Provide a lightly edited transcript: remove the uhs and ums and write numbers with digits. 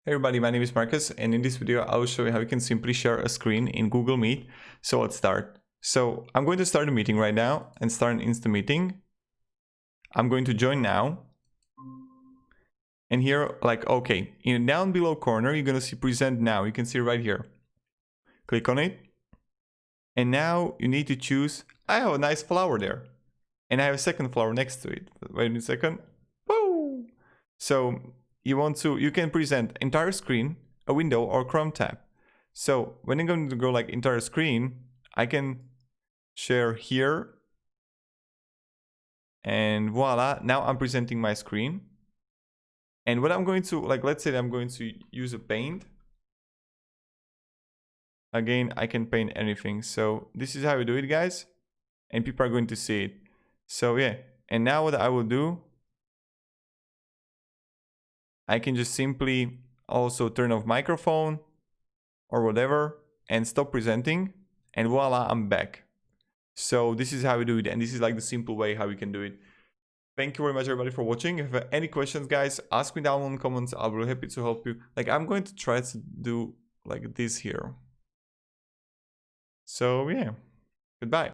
Hey everybody, my name is Marcus, and in this video I will show you how you can simply share a screen in Google Meet. So let's start. So I'm going to start a meeting right now and start an instant meeting. I'm going to join now. And here, okay, in the down below corner, you're going to see present now. You can see right here. Click on it. And now you need to choose, I have a nice flower there. And I have a second flower next to it. Wait a second. Woo! So you can present entire screen, a window, or Chrome tab. So when I'm going to go like entire screen, I can share here. And voila, now I'm presenting my screen. And what I'm going to, let's say I'm going to use a paint. Again, I can paint anything. So this is how we do it, guys. And people are going to see it. So yeah, and now what I will do, I can just simply also turn off microphone or whatever and stop presenting, and voila, I'm back. So this is how we do it, and this is like the simple way how we can do it. Thank you very much everybody for watching. If you have any questions, guys, ask me down in the comments. I'll be happy to help you. I'm going to try to do like this here. So yeah, goodbye.